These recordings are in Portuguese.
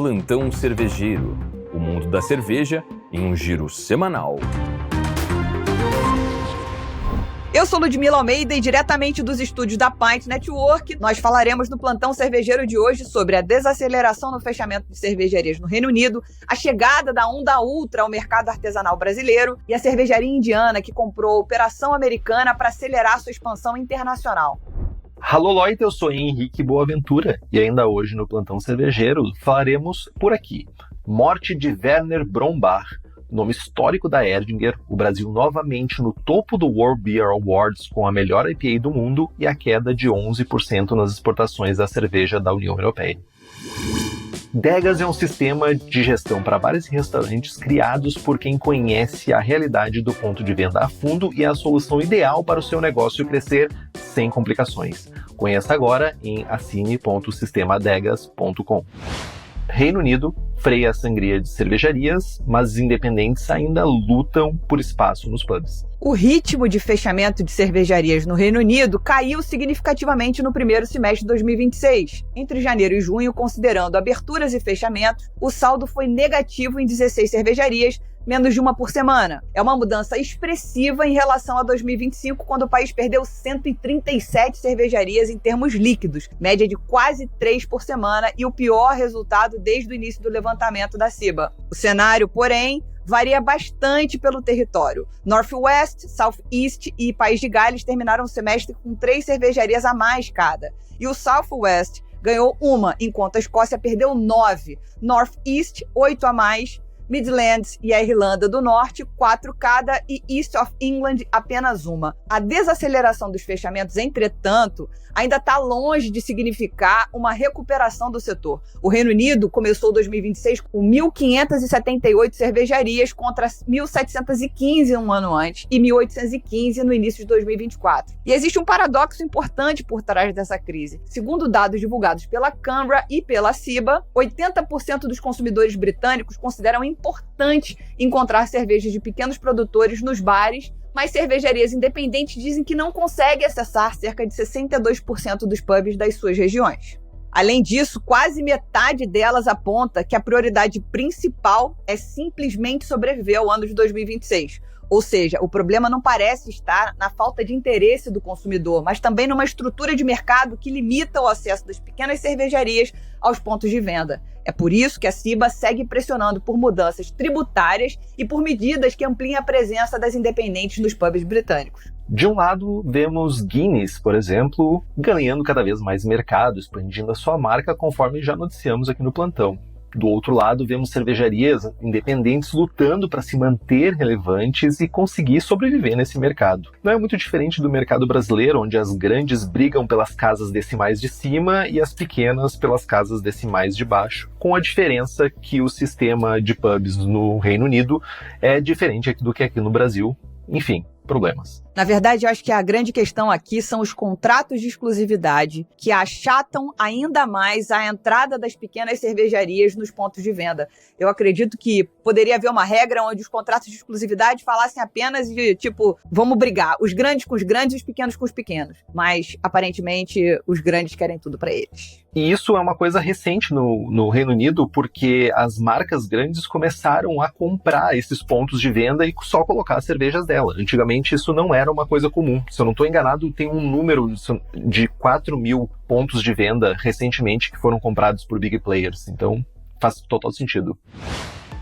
Plantão Cervejeiro, o mundo da cerveja em um giro semanal. Eu sou Ludmila Almeida e diretamente dos estúdios da Pint Network, nós falaremos no Plantão Cervejeiro de hoje sobre a desaceleração no fechamento de cervejarias no Reino Unido, a chegada da onda ultra ao mercado artesanal brasileiro e a cervejaria indiana que comprou a operação americana para acelerar sua expansão internacional. Alô, Loite, eu sou Henrique Boaventura e ainda hoje no Plantão Cervejeiro falaremos por aqui. Morte de Werner Brombacher, nome histórico da Erdinger, o Brasil novamente no topo do World Beer Awards com a melhor IPA do mundo e a queda de 11% nas exportações da cerveja da União Europeia. Degas é um sistema de gestão para bares e restaurantes criados por quem conhece a realidade do ponto de venda a fundo e a solução ideal para o seu negócio crescer sem complicações. Conheça agora em assine.sistemadegas.com. Reino Unido freia a sangria de cervejarias, mas os independentes ainda lutam por espaço nos pubs. O ritmo de fechamento de cervejarias no Reino Unido caiu significativamente no primeiro semestre de 2026. Entre janeiro e junho, considerando aberturas e fechamentos, o saldo foi negativo em 16 cervejarias, menos de uma por semana. É uma mudança expressiva em relação a 2025, quando o país perdeu 137 cervejarias em termos líquidos, média de quase 3 por semana e o pior resultado desde o início do levantamento da CIBA. O cenário, porém, varia bastante pelo território. North West, South East e País de Gales terminaram o semestre com 3 cervejarias a mais cada. E o South West ganhou uma, enquanto a Escócia perdeu 9. North East, 8 a mais. Midlands e a Irlanda do Norte, 4 cada, e East of England, apenas uma. A desaceleração dos fechamentos, entretanto, ainda está longe de significar uma recuperação do setor. O Reino Unido começou 2026 com 1.578 cervejarias contra 1.715 um ano antes e 1.815 no início de 2024. E existe um paradoxo importante por trás dessa crise. Segundo dados divulgados pela Canberra e pela CIBA, 80% dos consumidores britânicos consideram importante encontrar cervejas de pequenos produtores nos bares, mas cervejarias independentes dizem que não conseguem acessar cerca de 62% dos pubs das suas regiões. Além disso, quase metade delas aponta que a prioridade principal é simplesmente sobreviver ao ano de 2026. Ou seja, o problema não parece estar na falta de interesse do consumidor, mas também numa estrutura de mercado que limita o acesso das pequenas cervejarias aos pontos de venda. É por isso que a CIBA segue pressionando por mudanças tributárias e por medidas que ampliem a presença das independentes nos pubs britânicos. De um lado, vemos Guinness, por exemplo, ganhando cada vez mais mercado, expandindo a sua marca, conforme já noticiamos aqui no plantão. Do outro lado, vemos cervejarias independentes lutando para se manter relevantes e conseguir sobreviver nesse mercado. Não é muito diferente do mercado brasileiro, onde as grandes brigam pelas casas decimais de cima e as pequenas pelas casas decimais de baixo, com a diferença que o sistema de pubs no Reino Unido é diferente do que aqui no Brasil. Enfim, problemas. Na verdade, eu acho que a grande questão aqui são os contratos de exclusividade que achatam ainda mais a entrada das pequenas cervejarias nos pontos de venda. Eu acredito que poderia haver uma regra onde os contratos de exclusividade falassem apenas de, tipo, vamos brigar, os grandes com os grandes e os pequenos com os pequenos. Mas, aparentemente, os grandes querem tudo para eles. E isso é uma coisa recente no Reino Unido, porque as marcas grandes começaram a comprar esses pontos de venda e só colocar as cervejas dela. Antigamente isso não era uma coisa comum. Se eu não estou enganado, tem um número de 4 mil pontos de venda recentemente que foram comprados por big players. Então faz total sentido.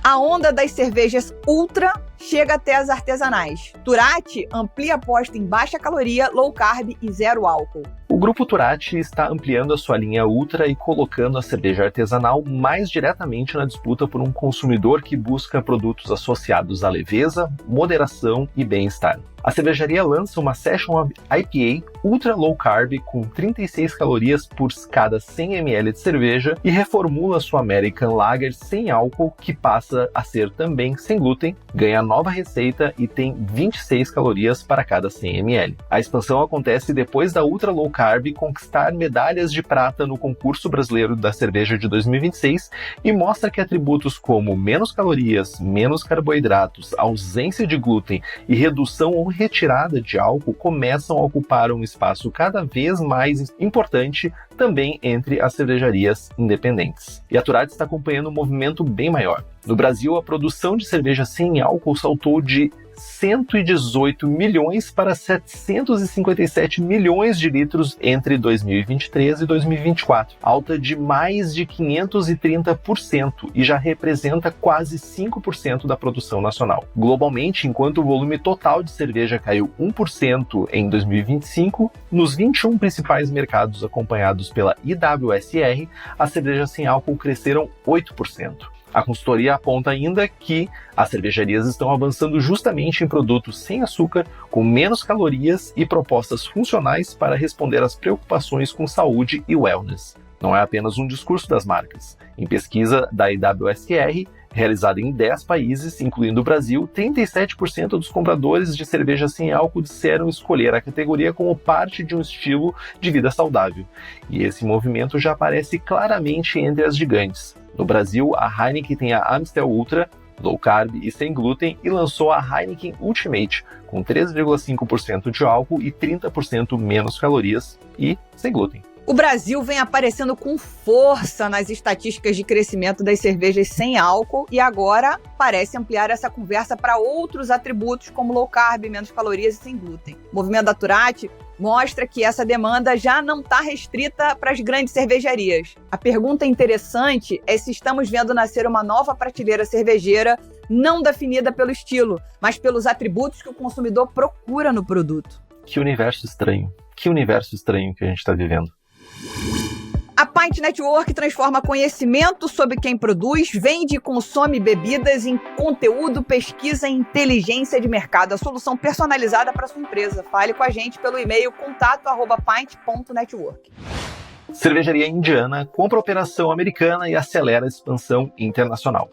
A onda das cervejas ultra chega até as artesanais. Turati amplia a aposta em baixa caloria, low carb e zero álcool. O Grupo Turati está ampliando a sua linha ultra e colocando a cerveja artesanal mais diretamente na disputa por um consumidor que busca produtos associados à leveza, moderação e bem-estar. A cervejaria lança uma Session IPA ultra low carb com 36 calorias por cada 100 ml de cerveja e reformula sua American Lager sem álcool, que passa a ser também sem glúten, ganha nova receita e tem 26 calorias para cada 100 ml. A expansão acontece depois da ultra low carb conquistar medalhas de prata no concurso brasileiro da cerveja de 2026 e mostra que atributos como menos calorias, menos carboidratos, ausência de glúten e redução ou retirada de álcool começam a ocupar um espaço cada vez mais importante também entre as cervejarias independentes. E a Turati está acompanhando um movimento bem maior. No Brasil, a produção de cerveja sem álcool saltou de 118 milhões para 757 milhões de litros entre 2023 e 2024, alta de mais de 530% e já representa quase 5% da produção nacional. Globalmente, enquanto o volume total de cerveja caiu 1% em 2025, nos 21 principais mercados acompanhados pela IWSR, as cervejas sem álcool cresceram 8%. A consultoria aponta ainda que as cervejarias estão avançando justamente em produtos sem açúcar, com menos calorias e propostas funcionais para responder às preocupações com saúde e wellness. Não é apenas um discurso das marcas. Em pesquisa da IWSR, realizada em 10 países, incluindo o Brasil, 37% dos compradores de cerveja sem álcool disseram escolher a categoria como parte de um estilo de vida saudável. E esse movimento já aparece claramente entre as gigantes. No Brasil, a Heineken tem a Amstel Ultra, low carb e sem glúten, e lançou a Heineken Ultimate, com 3,5% de álcool e 30% menos calorias e sem glúten. O Brasil vem aparecendo com força nas estatísticas de crescimento das cervejas sem álcool e agora parece ampliar essa conversa para outros atributos como low carb, menos calorias e sem glúten. O movimento da Turati mostra que essa demanda já não está restrita para as grandes cervejarias. A pergunta interessante é se estamos vendo nascer uma nova prateleira cervejeira não definida pelo estilo, mas pelos atributos que o consumidor procura no produto. Que universo estranho que a gente está vivendo. A Pint Network transforma conhecimento sobre quem produz, vende e consome bebidas em conteúdo, pesquisa e inteligência de mercado. A solução personalizada para sua empresa. Fale com a gente pelo e-mail contato@pint.network. Cervejaria indiana compra operação americana e acelera a expansão internacional.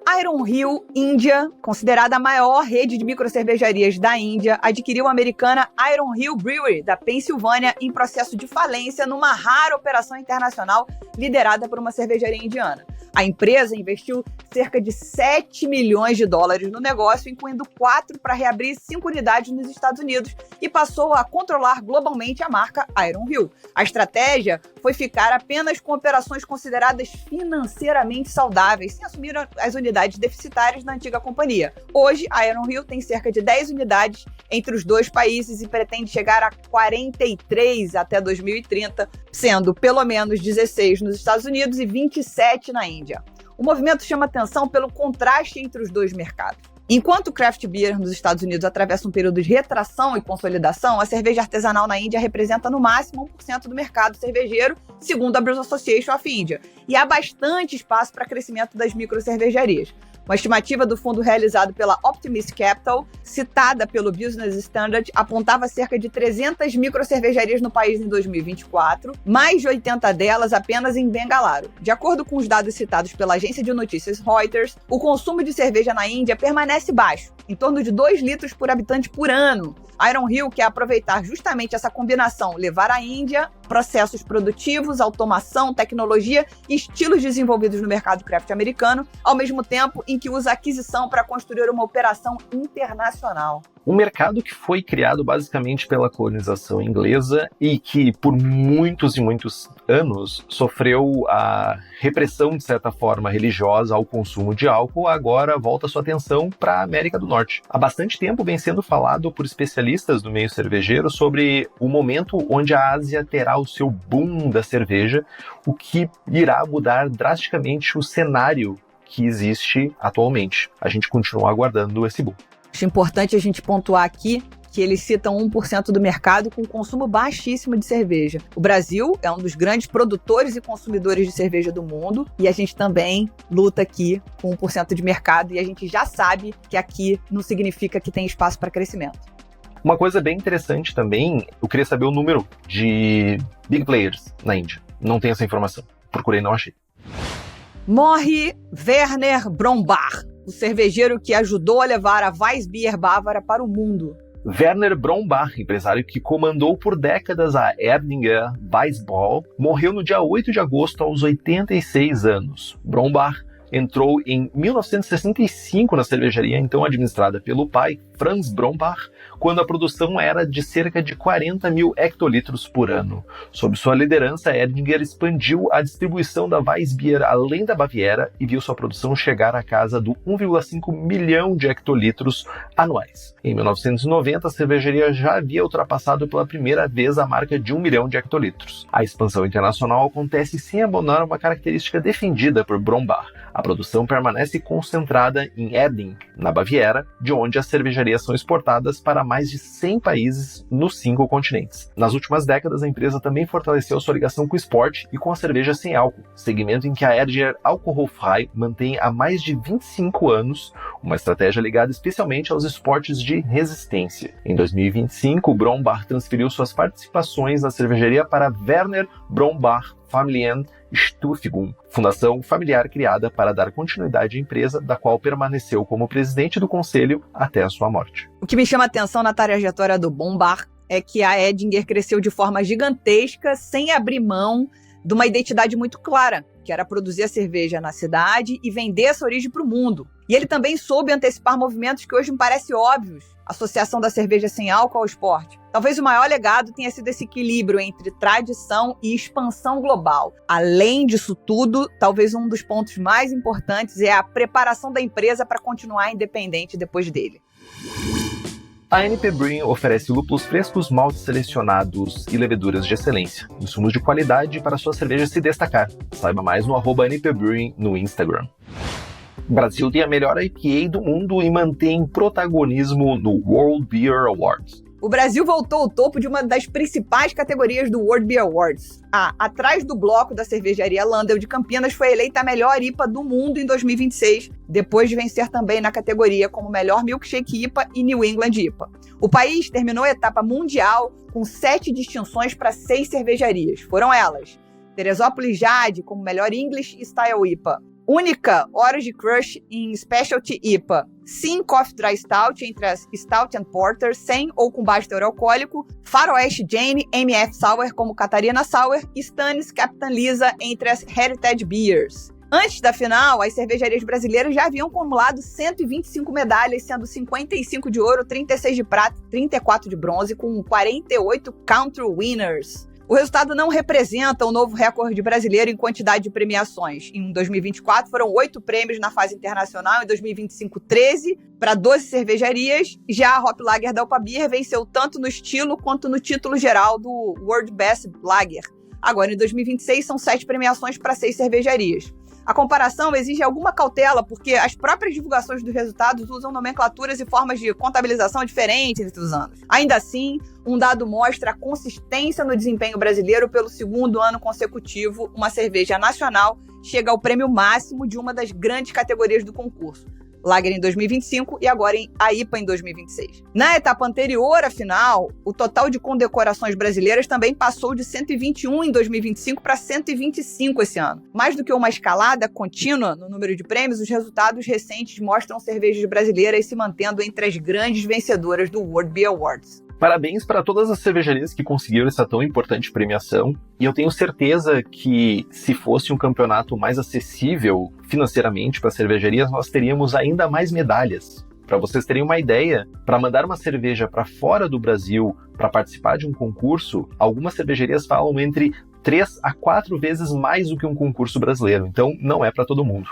A Iron Hill Índia, considerada a maior rede de microcervejarias da Índia, adquiriu a americana Iron Hill Brewery, da Pensilvânia, em processo de falência numa rara operação internacional liderada por uma cervejaria indiana. A empresa investiu cerca de 7 milhões de dólares no negócio, incluindo 4 para reabrir 5 unidades nos Estados Unidos e passou a controlar globalmente a marca Iron Hill. A estratégia foi ficar apenas com operações consideradas financeiramente saudáveis, sem assumir as unidades deficitárias da antiga companhia. Hoje, a Iron Hill tem cerca de 10 unidades entre os dois países e pretende chegar a 43 até 2030, sendo pelo menos 16 nos Estados Unidos e 27 na Índia. O movimento chama atenção pelo contraste entre os dois mercados. Enquanto o craft beer nos Estados Unidos atravessa um período de retração e consolidação, a cerveja artesanal na Índia representa no máximo 1% do mercado cervejeiro, segundo a Brewers Association of India, e há bastante espaço para crescimento das microcervejarias. Uma estimativa do fundo realizado pela Optimist Capital, citada pelo Business Standard, apontava cerca de 300 microcervejarias no país em 2024, mais de 80 delas apenas em Bengaluru. De acordo com os dados citados pela agência de notícias Reuters, o consumo de cerveja na Índia permanece baixo, em torno de 2 litros por habitante por ano. Iron Hill quer aproveitar justamente essa combinação, levar à Índia processos produtivos, automação, tecnologia e estilos desenvolvidos no mercado craft americano, ao mesmo tempo em que usa a aquisição para construir uma operação internacional. Um mercado que foi criado basicamente pela colonização inglesa e que por muitos e muitos anos sofreu a repressão, de certa forma, religiosa ao consumo de álcool, agora volta sua atenção para a América do Norte. Há bastante tempo vem sendo falado por especialistas do meio cervejeiro sobre o momento onde a Ásia terá o seu boom da cerveja, o que irá mudar drasticamente o cenário que existe atualmente. A gente continua aguardando esse boom. Acho importante a gente pontuar aqui que eles citam 1% do mercado com consumo baixíssimo de cerveja. O Brasil é um dos grandes produtores e consumidores de cerveja do mundo e a gente também luta aqui com 1% de mercado e a gente já sabe que aqui não significa que tem espaço para crescimento. Uma coisa bem interessante também, eu queria saber o número de big players na Índia. Não tenho essa informação. Procurei e não achei. Morre Werner Brombacher, o cervejeiro que ajudou a levar a Weissbier bávara para o mundo. Werner Brombacher, empresário que comandou por décadas a Erdinger Weissbier, morreu no dia 8 de agosto aos 86 anos. Brombacher entrou em 1965 na cervejaria então administrada pelo pai, Franz Brombach, quando a produção era de cerca de 40 mil hectolitros por ano. Sob sua liderança, Edinger expandiu a distribuição da Weissbier além da Baviera e viu sua produção chegar à casa do 1,5 milhão de hectolitros anuais. Em 1990, a cervejaria já havia ultrapassado pela primeira vez a marca de 1 milhão de hectolitros. A expansão internacional acontece sem abandonar uma característica defendida por Brombach. A produção permanece concentrada em Erding, na Baviera, de onde as cervejarias são exportadas para mais de 100 países nos 5 continentes. Nas últimas décadas, a empresa também fortaleceu sua ligação com o esporte e com a cerveja sem álcool, segmento em que a Edinger Alcoholfrei mantém há mais de 25 anos uma estratégia ligada especialmente aos esportes de resistência. Em 2025, Brombach transferiu suas participações na cervejaria para Werner Brombach Familien Stiftung, fundação familiar criada para dar continuidade à empresa, da qual permaneceu como presidente do conselho até a sua morte. O que me chama a atenção na trajetória do Brombach é que a Edinger cresceu de forma gigantesca, sem abrir mão de uma identidade muito clara, que era produzir a cerveja na cidade e vender essa origem para o mundo. E ele também soube antecipar movimentos que hoje me parecem óbvios, associação da cerveja sem álcool ao esporte. Talvez o maior legado tenha sido esse equilíbrio entre tradição e expansão global. Além disso tudo, talvez um dos pontos mais importantes é a preparação da empresa para continuar independente depois dele. A NP Brewing oferece lúpulos frescos, maltes selecionados e leveduras de excelência, insumos de qualidade para sua cerveja se destacar. Saiba mais no @NP Brewing no Instagram. O Brasil tem a melhor IPA do mundo e mantém protagonismo no World Beer Awards. O Brasil voltou ao topo de uma das principais categorias do World Beer Awards. Atrás do bloco da cervejaria Landel de Campinas, foi eleita a melhor IPA do mundo em 2026, depois de vencer também na categoria como melhor Milkshake IPA e New England IPA. O país terminou a etapa mundial com 7 distinções para 6 cervejarias. Foram elas: Teresópolis Jade como melhor English Style IPA, Única Orange Crush em Specialty IPA, Sim Coffee Dry Stout entre as Stout and Porter, sem ou com baixo teor alcoólico, Faroeste Jane MF Sour como Catarina Sour e Stannis Captain Lisa entre as Heritage Beers. Antes da final, as cervejarias brasileiras já haviam acumulado 125 medalhas, sendo 55 de ouro, 36 de prata, 34 de bronze, com 48 Country Winners. O resultado não representa o novo recorde brasileiro em quantidade de premiações. Em 2024 foram 8 prêmios na fase internacional, em 2025 13 para 12 cervejarias. Já a Hop Lager da Alpa Beer venceu tanto no estilo quanto no título geral do World Best Lager. Agora, em 2026, são 7 premiações para 6 cervejarias. A comparação exige alguma cautela, porque as próprias divulgações dos resultados usam nomenclaturas e formas de contabilização diferentes entre os anos. Ainda assim, um dado mostra a consistência no desempenho brasileiro pelo 2º ano consecutivo. Uma cerveja nacional chega ao prêmio máximo de uma das grandes categorias do concurso. Lager em 2025 e agora a IPA em 2026. Na etapa anterior à final, o total de condecorações brasileiras também passou de 121 em 2025 para 125 esse ano. Mais do que uma escalada contínua no número de prêmios, os resultados recentes mostram cervejas brasileiras se mantendo entre as grandes vencedoras do World Beer Awards. Parabéns para todas as cervejarias que conseguiram essa tão importante premiação, e eu tenho certeza que se fosse um campeonato mais acessível financeiramente para as cervejarias, nós teríamos ainda mais medalhas. Para vocês terem uma ideia, para mandar uma cerveja para fora do Brasil para participar de um concurso, algumas cervejarias falam entre 3 a 4 vezes mais do que um concurso brasileiro, então não é para todo mundo.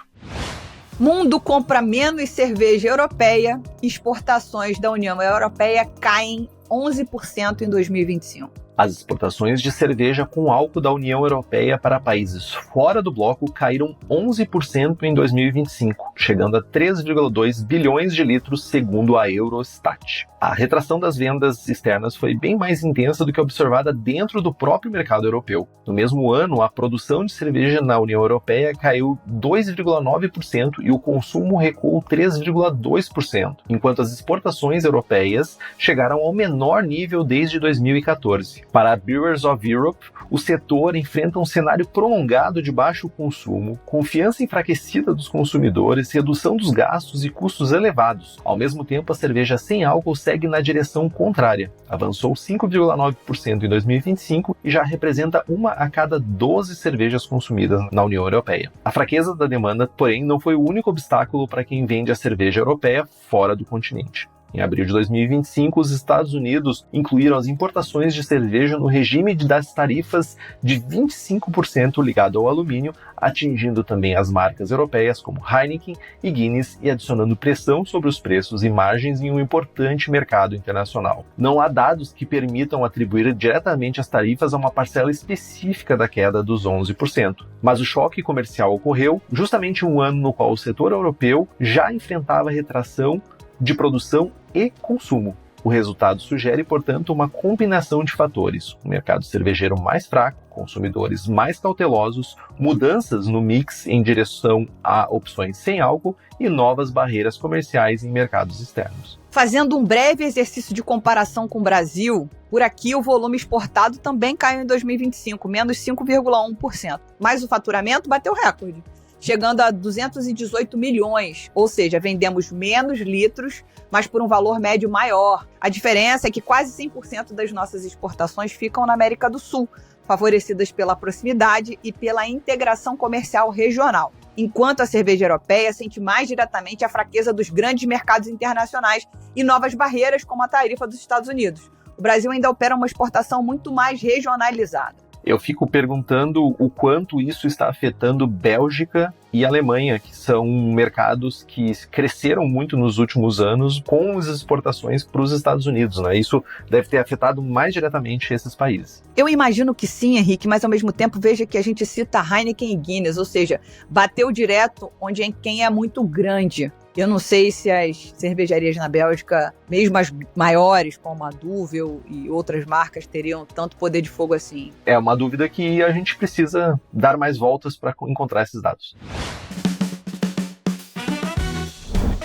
Mundo compra menos cerveja europeia, exportações da União Europeia caem 11% em 2025. As exportações de cerveja com álcool da União Europeia para países fora do bloco caíram 11% em 2025, chegando a 3,2 bilhões de litros, segundo a Eurostat. A retração das vendas externas foi bem mais intensa do que observada dentro do próprio mercado europeu. No mesmo ano, a produção de cerveja na União Europeia caiu 2,9% e o consumo recuou 3,2%, enquanto as exportações europeias chegaram ao menor nível desde 2014. Para a Brewers of Europe, o setor enfrenta um cenário prolongado de baixo consumo, confiança enfraquecida dos consumidores, redução dos gastos e custos elevados. Ao mesmo tempo, a cerveja sem álcool segue na direção contrária. Avançou 5,9% em 2025 e já representa 1 a cada 12 cervejas consumidas na União Europeia. A fraqueza da demanda, porém, não foi o único obstáculo para quem vende a cerveja europeia fora do continente. Em abril de 2025, os Estados Unidos incluíram as importações de cerveja no regime das tarifas de 25% ligado ao alumínio, atingindo também as marcas europeias como Heineken e Guinness e adicionando pressão sobre os preços e margens em um importante mercado internacional. Não há dados que permitam atribuir diretamente as tarifas a uma parcela específica da queda dos 11%. Mas o choque comercial ocorreu justamente um ano no qual o setor europeu já enfrentava retração de produção e consumo. O resultado sugere, portanto, uma combinação de fatores: um mercado cervejeiro mais fraco, consumidores mais cautelosos, mudanças no mix em direção a opções sem álcool e novas barreiras comerciais em mercados externos. Fazendo um breve exercício de comparação com o Brasil, por aqui o volume exportado também caiu em 2025, menos 5,1%. Mas o faturamento bateu recorde, chegando a 218 milhões, ou seja, vendemos menos litros, mas por um valor médio maior. A diferença é que quase 100% das nossas exportações ficam na América do Sul, favorecidas pela proximidade e pela integração comercial regional, enquanto a cerveja europeia sente mais diretamente a fraqueza dos grandes mercados internacionais e novas barreiras como a tarifa dos Estados Unidos. O Brasil ainda opera uma exportação muito mais regionalizada. Eu fico perguntando o quanto isso está afetando Bélgica e Alemanha, que são mercados que cresceram muito nos últimos anos com as exportações para os Estados Unidos, né? Isso deve ter afetado mais diretamente esses países. Eu imagino que sim, Henrique, mas ao mesmo tempo veja que a gente cita Heineken e Guinness, ou seja, bateu direto onde quem é muito grande. Eu não sei se as cervejarias na Bélgica, mesmo as maiores, como a Duvel e outras marcas, teriam tanto poder de fogo assim. É uma dúvida que a gente precisa dar mais voltas para encontrar esses dados.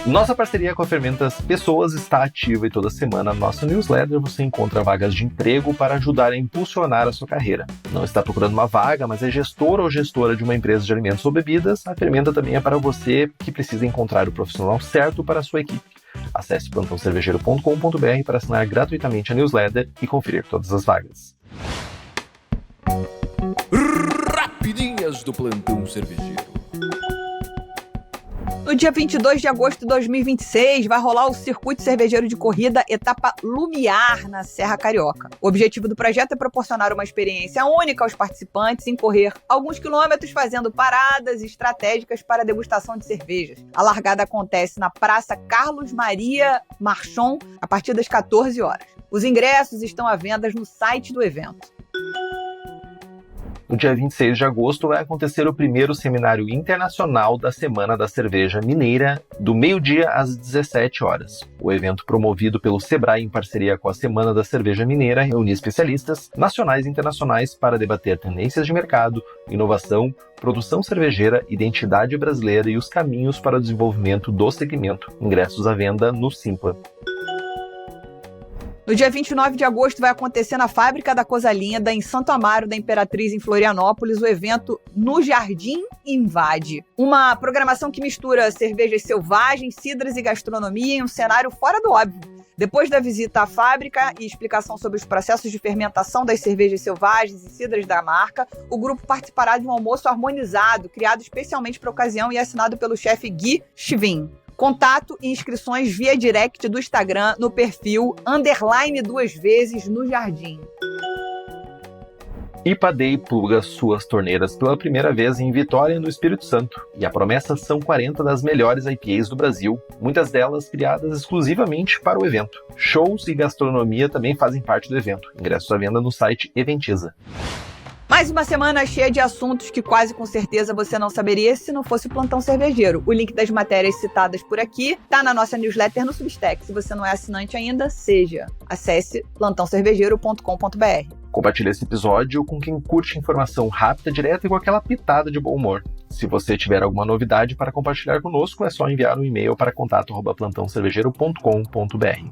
Nossa parceria com a Fermentas Pessoas está ativa e toda semana na nossa newsletter você encontra vagas de emprego para ajudar a impulsionar a sua carreira. Não está procurando uma vaga, mas é gestor ou gestora de uma empresa de alimentos ou bebidas? A Fermenta também é para você que precisa encontrar o profissional certo para a sua equipe. Acesse plantãocervejeiro.com.br para assinar gratuitamente a newsletter e conferir todas as vagas. Rapidinhas do Plantão Cervejeiro. No dia 22 de agosto de 2026, vai rolar o Circuito Cervejeiro de Corrida Etapa Lumiar, na Serra Carioca. O objetivo do projeto é proporcionar uma experiência única aos participantes em correr alguns quilômetros fazendo paradas estratégicas para a degustação de cervejas. A largada acontece na Praça Carlos Maria Marchon, a partir das 14 horas. Os ingressos estão à venda no site do evento. No dia 26 de agosto vai acontecer o primeiro seminário internacional da Semana da Cerveja Mineira, do meio-dia às 17 horas. O evento, promovido pelo Sebrae em parceria com a Semana da Cerveja Mineira, reúne especialistas nacionais e internacionais para debater tendências de mercado, inovação, produção cervejeira, identidade brasileira e os caminhos para o desenvolvimento do segmento. Ingressos à venda no Simpla. No dia 29 de agosto vai acontecer na Fábrica da Coisa Linda, em Santo Amaro da Imperatriz, em Florianópolis, o evento No Jardim Invade. Uma programação que mistura cervejas selvagens, cidras e gastronomia em um cenário fora do óbvio. Depois da visita à fábrica e explicação sobre os processos de fermentação das cervejas selvagens e cidras da marca, o grupo participará de um almoço harmonizado, criado especialmente para a ocasião e assinado pelo chefe Gui Schwinn. Contato e inscrições via direct do Instagram no perfil _2 no Jardim. IPA Day pluga suas torneiras pela primeira vez em Vitória, no Espírito Santo. E a promessa são 40 das melhores IPAs do Brasil, muitas delas criadas exclusivamente para o evento. Shows e gastronomia também fazem parte do evento. Ingressos à venda no site Eventiza. Mais uma semana cheia de assuntos que quase com certeza você não saberia se não fosse o Plantão Cervejeiro. O link das matérias citadas por aqui está na nossa newsletter no Substack. Se você não é assinante ainda, seja. Acesse plantãocervejeiro.com.br. Compartilhe esse episódio com quem curte informação rápida, direta e com aquela pitada de bom humor. Se você tiver alguma novidade para compartilhar conosco, é só enviar um e-mail para contato@plantãocervejeiro.com.br.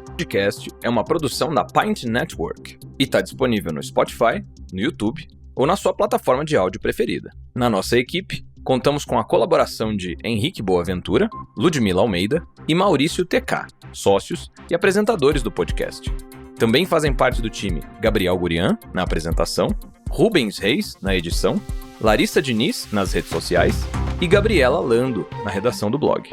O podcast é uma produção da Pint Network e está disponível no Spotify, no YouTube ou na sua plataforma de áudio preferida. Na nossa equipe, contamos com a colaboração de Henrique Boaventura, Ludmila Almeida e Maurício TK, sócios e apresentadores do podcast. Também fazem parte do time Gabriel Gurian, na apresentação, Rubens Reis, na edição, Larissa Diniz, nas redes sociais e Gabriela Lando, na redação do blog.